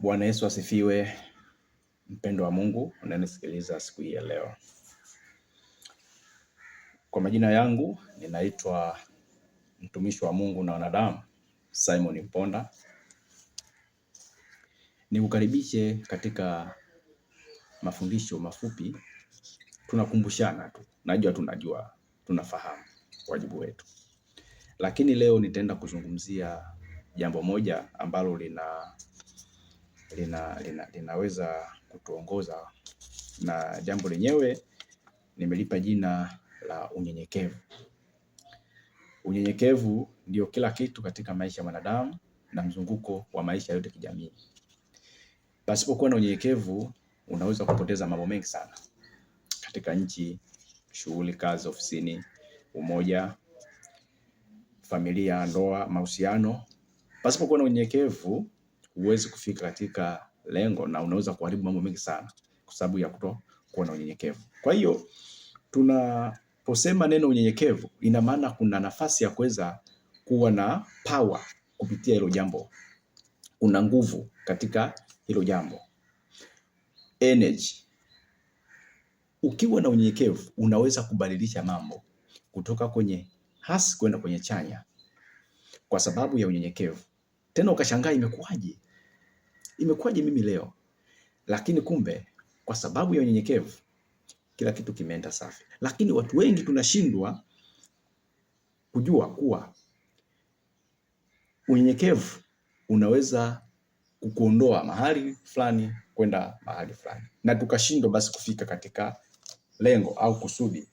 Bwana Yesu asifiwe. Mpendo wa Mungu unanisikiliza siku hii ya leo. Kwa majina yangu ninaitwa mtumishi wa Mungu na wanadamu Simon Mponda. Nikukaribishe katika mafundisho mafupi. Tunakumbushana tu. Tunajua, tunafahamu wajibu wetu. Lakini leo nitaenda kuzungumzia jambo moja ambalo linaweza kutuongoza, na jambo lenyewe nimelipa jina la unyenyekevu. Unyenyekevu ndio kila kitu katika maisha ya wanadamu na mzunguko wa maisha yote kijamii. Pasipokuwa na unyenyekevu unaweza kupoteza mambo mengi sana katika nchi, shughuli, kazi, ofisini, umoja, familia, ndoa, mahusiano. Pasipokuwa na unyenyekevu huwezi kufika katika lengo na unaweza kuharibu mambo mengi sana kwa sababu ya kutokuwa na unyenyekevu. Kwa hiyo tunaposema neno unyenyekevu ina maana kuna nafasi ya kuweza kuwa na power kupitia hilo jambo. Una nguvu katika hilo jambo. Energy. Ukiwa na unyenyekevu unaweza kubadilisha mambo kutoka kwenye hasi kwenda kwenye chanya kwa sababu ya unyenyekevu. Tena ukashangaa imekuwaje? Imekuwaje mimi leo? Lakini kumbe kwa sababu ya unyenyekevu kila kitu kimeenda safi. Lakini watu wengi tunashindwa kujua kuwa unyenyekevu unaweza kukuondoa mahali fulani kwenda mahali fulani, na tukashindwa basi kufika katika lengo au kusudi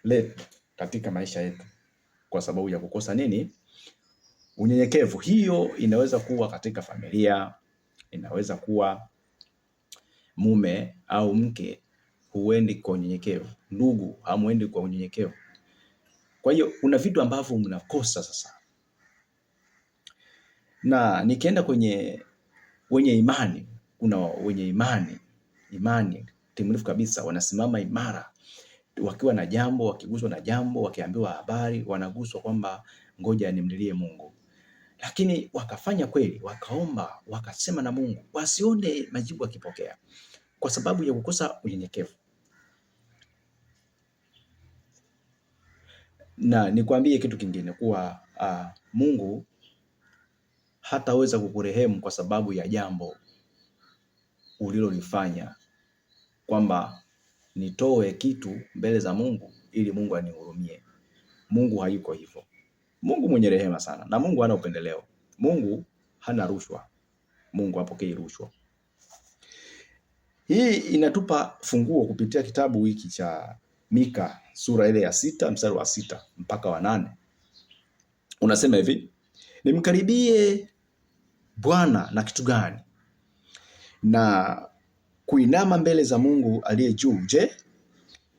letu katika maisha yetu kwa sababu ya kukosa nini? Unyenyekevu. Hiyo inaweza kuwa katika familia, inaweza kuwa mume au mke huendi kwa unyenyekevu, ndugu hamuendi kwa unyenyekevu. Kwa hiyo kuna vitu ambavyo mnakosa sasa. Na nikienda kwenye wenye imani, kuna wenye imani timilifu kabisa, wanasimama imara wakiwa na jambo, wakiguswa na jambo, wakiambiwa habari, wanaguswa kwamba ngoja nimlilie Mungu. Lakini wakafanya kweli, wakaomba, wakasema na Mungu, wasione majibu akipokea kwa sababu ya kukosa unyenyekevu. Na nikwambie kitu kingine kuwa Mungu hataweza kukurehemu kwa sababu ya jambo ulilolifanya, kwamba nitoe kitu mbele za Mungu ili Mungu anihurumie. Mungu hayuko hivyo. Mungu mwenye rehema sana, na Mungu hana upendeleo. Mungu hana rushwa. Mungu hapokei rushwa. Hii inatupa funguo kupitia kitabu hiki cha Mika sura ile ya 6 mstari wa 6 mpaka wa 8. Unasema hivi: nimkaribie Bwana na kitu gani? Na kuinama mbele za Mungu aliye juu. Je,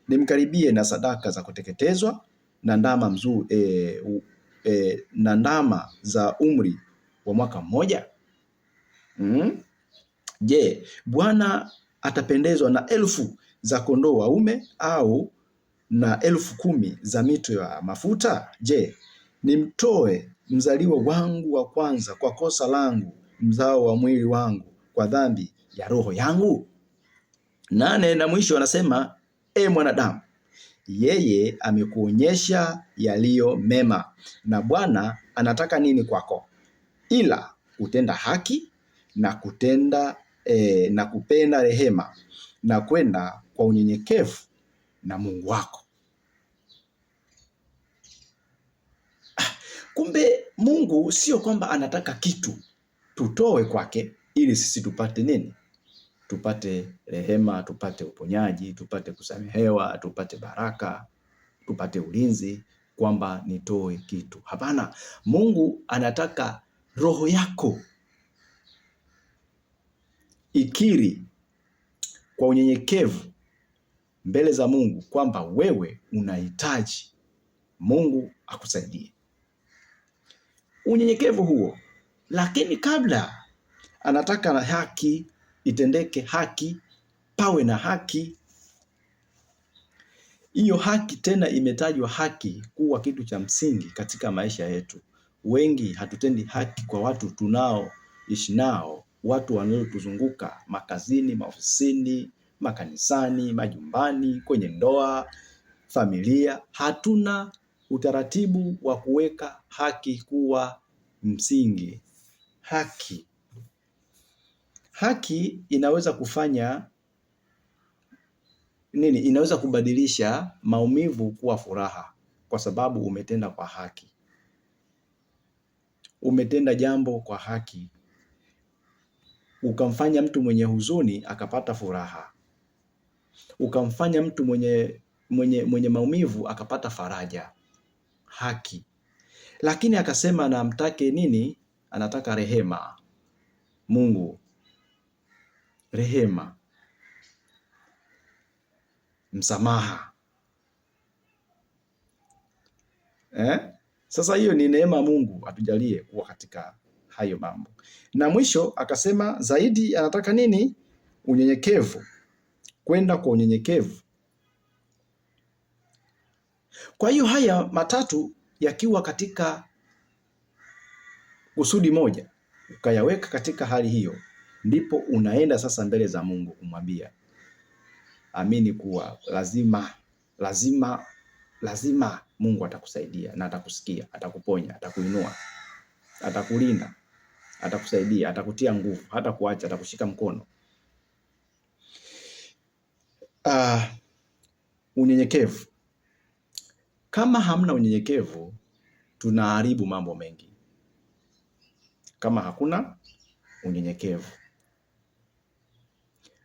nimkaribie na sadaka za kuteketezwa na ndama na ndama za umri wa mwaka mmoja? Je, Bwana atapendezwa na 1000 za kondoo waume au na 10,000 za mito ya mafuta? Je, nimtoe mzaliwa wangu wa kwanza kwa kosa langu, mzao wa mwili wangu kwa dhambi ya roho yangu? 8 na mwisho anasema, mwanadamu, yeye amekuonyesha yaliyo mema, na Bwana anataka nini kwako? Ila kutenda haki na kupenda rehema na kwenda kwa unyenyekevu na Mungu wako. Kumbe Mungu sio kwamba anataka kitu tutoe kwake ili sisi tupate nini? Tupate rehema, tupate uponyaji, tupate kusamehewa, tupate baraka, tupate ulinzi, kwamba nitoe kitu. Hapana, Mungu anataka roho yako ikiri kwa unyenyekevu mbele za Mungu kwamba wewe unahitaji Mungu akusaidie. Unyenyekevu huo. Lakini kabla anataka na haki itendeke, haki, pawe na haki. Hiyo haki tena imetajwa haki kuwa kitu cha msingi katika maisha yetu. Wengi hatutendi haki kwa watu tunaoishi nao watu wanaotuzunguka, makazini, maofisini, makanisani, majumbani, kwenye ndoa, familia, hatuna utaratibu wa kuweka haki kuwa msingi. Haki inaweza kufanya nini? Inaweza kubadilisha maumivu kuwa furaha, kwa sababu umetenda kwa haki. Umetenda jambo kwa haki, ukamfanya mtu mwenye huzuni akapata furaha, ukamfanya mtu mwenye maumivu akapata faraja. Haki. Lakini akasema na amtake nini? Anataka rehema. Mungu, rehema, msamaha. Sasa hiyo ni neema Mungu atujalie kuwa katika hayo mambo. Na mwisho akasema zaidi anataka nini? Unyenyekevu. Kwenda kwa unyenyekevu. Kwa hiyo haya matatu yakiwa katika kusudi moja, ukayaweka katika hali hiyo, ndipo unaenda sasa mbele za Mungu kumwambia, amini kuwa lazima Mungu atakusaidia na atakusikia, atakuponya, atakuinua, atakulinda, atakusaidia, atakutia nguvu, hata kuacha, atakushika mkono. Unyenyekevu. Kama hamna unyenyekevu, tunaharibu mambo mengi. Kama hakuna unyenyekevu,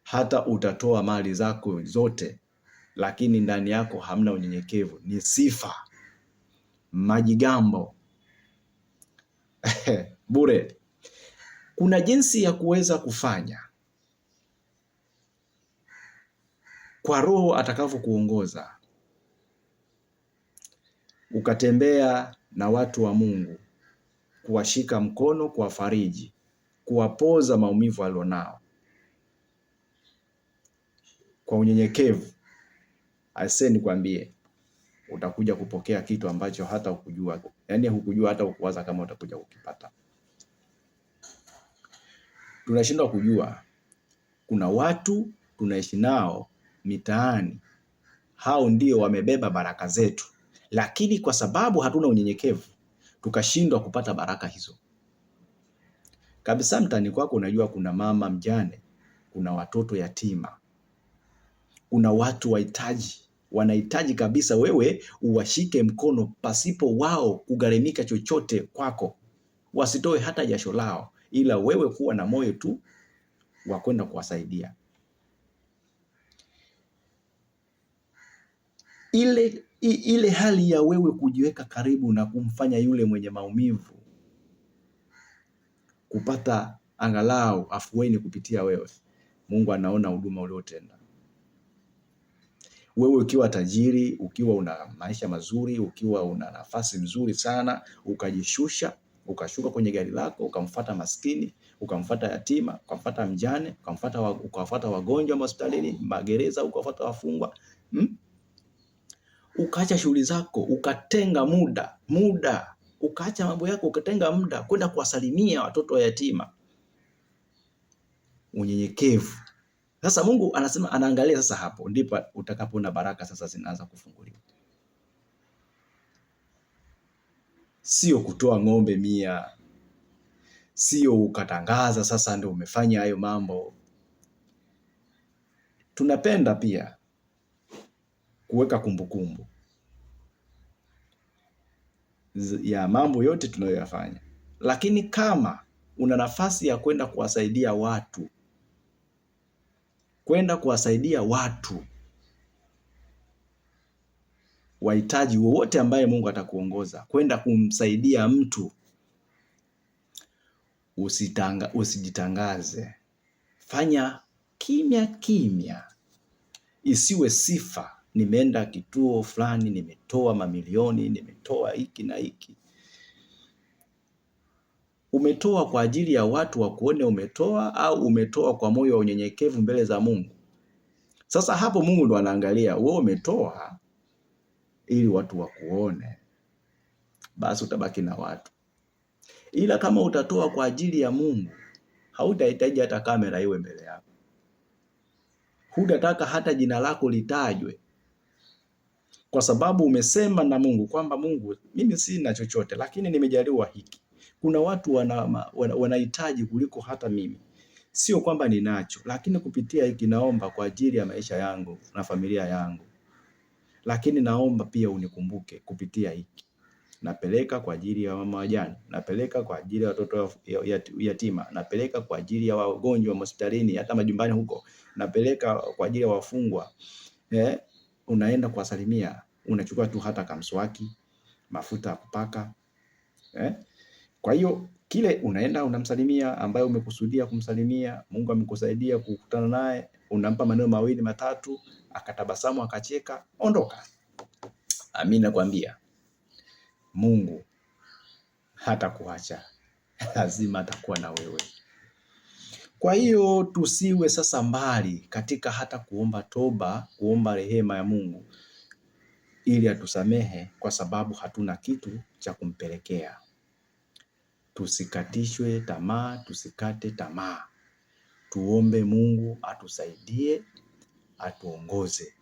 hata utatoa mali zako zote, lakini ndani yako hamna unyenyekevu, ni sifa, majigambo bure. Kuna jinsi ya kuweza kufanya kwa Roho atakavyokuongoza, ukatembea na watu wa Mungu, kuwashika mkono, kuwafariji, kuwapoza maumivu walionao kwa unyenyekevu. Ase nikwambie, utakuja kupokea kitu ambacho hata hukujua, yani hukujua hata ukuwaza kama utakuja kukipata. Tunashindwa kujua kuna watu tunaishi nao mitaani, hao ndio wamebeba baraka zetu, lakini kwa sababu hatuna unyenyekevu tukashindwa kupata baraka hizo. Kabisa mtaani kwako unajua kuna mama mjane, kuna watoto yatima, kuna watu wanahitaji kabisa wewe uwashike mkono pasipo wao kugharimika chochote kwako, wasitoe hata jasho lao, ila wewe kuwa na moyo tu wa kwenda kuwasaidia. Ile hali ya wewe kujiweka karibu na kumfanya yule mwenye maumivu kupata angalau afueni kupitia wewe, Mungu anaona huduma uliotenda. Wewe ukiwa tajiri, ukiwa una maisha mazuri, ukiwa una nafasi nzuri sana, ukajishusha, ukashuka kwenye gari lako, ukamfuata maskini, ukamfuata yatima, ukamfuata mjane, ukafuata wagonjwa hospitalini, magereza, ukafuata wafungwa, ukaacha shughuli zako, ukatenga muda, ukaacha mambo yako, ukatenga muda kwenda kuwasalimia watoto wa yatima. Unyenyekevu. Sasa Mungu anasema, anaangalia sasa, hapo ndipo utakapoona baraka sasa zinaanza kufunguliwa. Sio kutoa ng'ombe 100, sio ukatangaza sasa ndio umefanya hayo mambo. Tunapenda pia kuweka kumbukumbu ya mambo yote tunayoyafanya, lakini kama una nafasi ya kwenda kuwasaidia watu wahitaji wowote ambaye Mungu atakuongoza kwenda kumsaidia mtu, usijitangaze. Fanya kimya, isiwe sifa. Nimeenda kituo fulani, nimetoa mamilioni, nimetoa hiki na hiki. Umetoa kwa ajili ya watu wakuone umetoa, au umetoa kwa moyo wa unyenyekevu mbele za Mungu? Sasa hapo Mungu ndo anaangalia, wewe umetoa ili watu wakuone, basi utabaki na watu. Ila kama utatoa kwa ajili ya Mungu, hautahitaji hata kamera iwe mbele yako. Hutataka hata jina lako litajwe, kwa sababu umesema na Mungu kwamba Mungu, mimi sina chochote lakini nimejaliwa hiki. Kuna watu wanahitaji kuliko hata mimi. Sio kwamba ninacho, lakini kupitia hiki naomba kwa ajili ya maisha yangu na familia yangu. Lakini naomba pia unikumbuke kupitia hiki. Napeleka kwa ajili ya mama wajane, napeleka kwa ajili ya watoto yatima, napeleka kwa ajili ya wagonjwa hospitalini, hata majumbani huko, napeleka kwa ajili ya wafungwa. Unaenda kuwasalimia, unachukua tu hata kamswaki, mafuta ya kupaka. Kwa hiyo kile unaenda unamsalimia ambaye umekusudia kumsalimia, Mungu amekusaidia kukutana naye, unampa maneno mawili matatu, akatabasamu akacheka, ondoka. Amina, nakwambia Mungu hatakuacha, lazima atakuwa na wewe. Kwa hiyo tusiwe sasa mbali katika hata kuomba toba, kuomba rehema ya Mungu ili atusamehe, kwa sababu hatuna kitu cha kumpelekea. Tusikatishwe tamaa, tusikate tamaa. Tuombe Mungu atusaidie, atuongoze.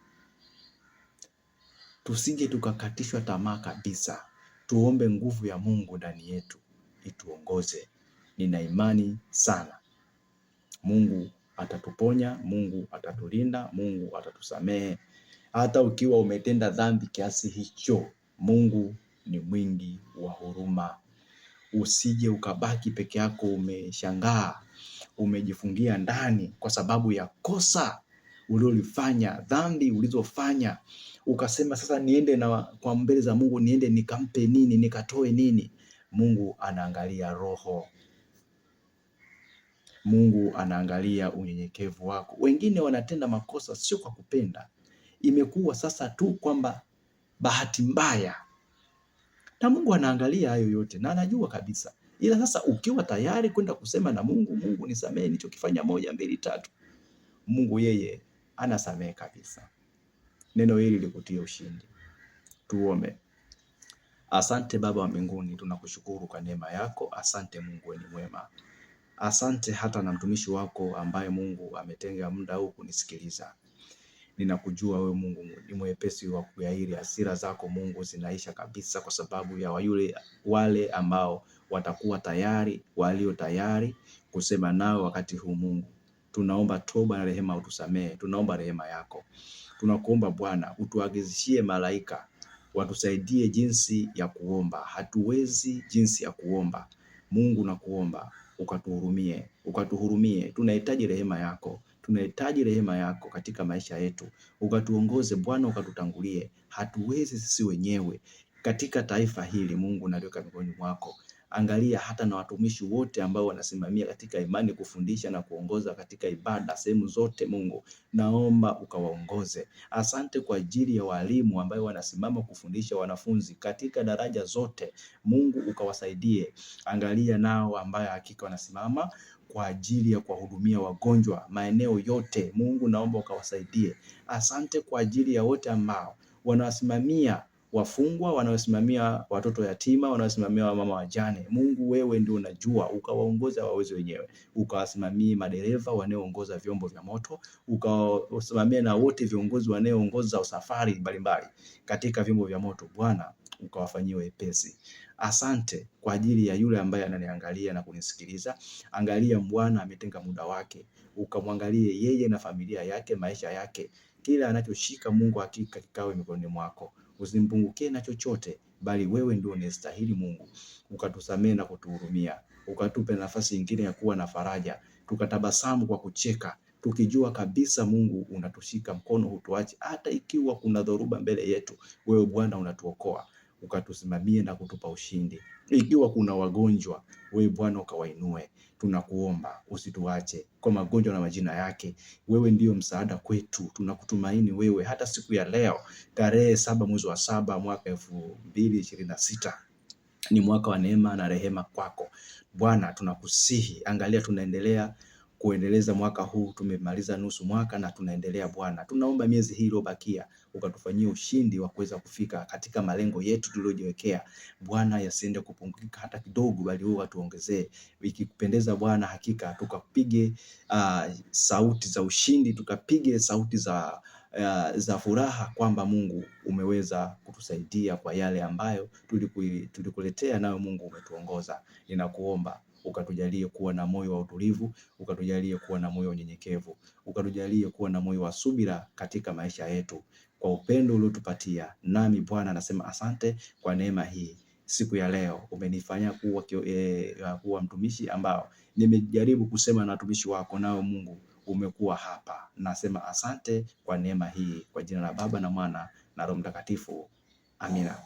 Tusije tukakatishwa tamaa kabisa. Tuombe nguvu ya Mungu ndani yetu ituongoze. Nina imani sana Mungu atatuponya, Mungu atatulinda, Mungu atatusamehe. Hata ukiwa umetenda dhambi kiasi hicho, Mungu ni mwingi wa huruma. Usije ukabaki peke yako umeshangaa, umejifungia ndani kwa sababu ya kosa ulilofanya, dhambi ulizofanya. Ukasema sasa niende na kwa mbele za Mungu, niende nikampe nini, nikatoe nini? Mungu anaangalia roho. Mungu anaangalia unyenyekevu wako. Wengine wanatenda makosa sio kwa kupenda. Imekuwa sasa tu kwamba bahati mbaya. Na Mungu anaangalia hayo yote na anajua kabisa. Ila sasa ukiwa tayari kwenda kusema na Mungu, Mungu nisamehe nilichokifanya 1, 2, 3. Mungu yeye anasamehe kabisa. Neno hili likutie ushindi. Tuombe. Asante Baba wa mbinguni, tunakushukuru kwa neema yako. Asante Mungu ni mwema. Asante hata na mtumishi wako ambaye Mungu ametenga muda huu kunisikiliza. Ninakujua wewe Mungu ni mwepesi wa kugairi. Hasira zako Mungu zinaisha kabisa kwa sababu ya wale ambao watakuwa tayari, walio tayari kusema nao wakati huu. Mungu, tunaomba toba na rehema, utusamehe. Tunaomba rehema yako. Tunakuomba Bwana, utuagizishie malaika watusaidie jinsi ya kuomba. Hatuwezi jinsi ya kuomba. Mungu nakuomba ukatuhurumie. Tunahitaji rehema yako. Tunahitaji rehema yako katika maisha yetu. Ukatuongoze Bwana, ukatutangulie. Hatuwezi sisi wenyewe katika taifa hili. Mungu naliweka mikononi mwako. Angalia hata na watumishi wote ambao wanasimamia katika imani, kufundisha na kuongoza katika ibada sehemu zote. Mungu, naomba ukawaongoze. Asante kwa ajili ya walimu ambao wanasimama kufundisha wanafunzi katika daraja zote. Mungu ukawasaidie. Angalia nao ambao hakika wanasimama kwa ajili ya kuwahudumia wagonjwa maeneo yote. Mungu, naomba ukawasaidie. Asante kwa ajili ya wote ambao wanawasimamia wafungwa, wanaosimamia watoto yatima, wanaosimamia mama wajane. Mungu, wewe ndio unajua, ukawaongoza waweze wenyewe. Ukawasimamie madereva wanaoongoza vyombo vya moto, ukawasimamie na wote viongozi wanaoongoza usafari mbalimbali katika vyombo vya moto. Bwana, ukawafanyie wepesi. Asante kwa ajili ya yule ambaye ananiangalia na kunisikiliza. Angalia Bwana, ametenga muda wake. Ukamwangalie yeye na familia yake, maisha yake. Kila anachoshika Mungu, hakika kikawe mikononi mwako. Usimpungukie na chochote, bali wewe ndio unastahili Mungu. Ukatusamehe na kutuhurumia. Ukatupe nafasi nyingine ya kuwa na faraja. Tukatabasamu kwa kucheka, tukijua kabisa Mungu unatushika mkono, hutuachi hata ikiwa kuna dhoruba mbele yetu. Wewe Bwana unatuokoa. Ukatusimamie na kutupa ushindi. Ikiwa kuna wagonjwa, wewe Bwana ukawainue. Tunakuomba usituache kwa magonjwa na majina yake. Wewe ndio msaada kwetu. Tunakutumaini wewe hata siku ya leo tarehe 7 mwezi wa 7 mwaka 2026. Ni mwaka wa neema na rehema kwako. Bwana, tunakusihi, angalia tunaendelea kuendeleza mwaka huu. Tumemaliza nusu mwaka na tunaendelea. Bwana, tunaomba miezi hii iliyobakia ukatufanyia ushindi wa kuweza kufika katika malengo yetu tuliyojiwekea. Bwana, yasiende kupungika hata kidogo, bali wewe atuongezee. Ikikupendeza Bwana, hakika tukapige sauti za ushindi, tukapige sauti za furaha kwamba Mungu umeweza kutusaidia kwa yale ambayo tulikuletea, nayo Mungu umetuongoza. Ninakuomba ukatujalie kuwa na moyo wa utulivu, ukatujalie kuwa na moyo wa unyenyekevu, ukatujalie kuwa na moyo wa subira katika maisha yetu, kwa upendo uliotupatia. Nami Bwana nasema asante kwa neema hii. Siku ya leo umenifanya kuwa mtumishi ambao nimejaribu kusema na watumishi wako, nao Mungu umekuwa hapa. Nasema asante kwa neema hii, kwa jina la Baba na Mwana na Roho Mtakatifu. Amina.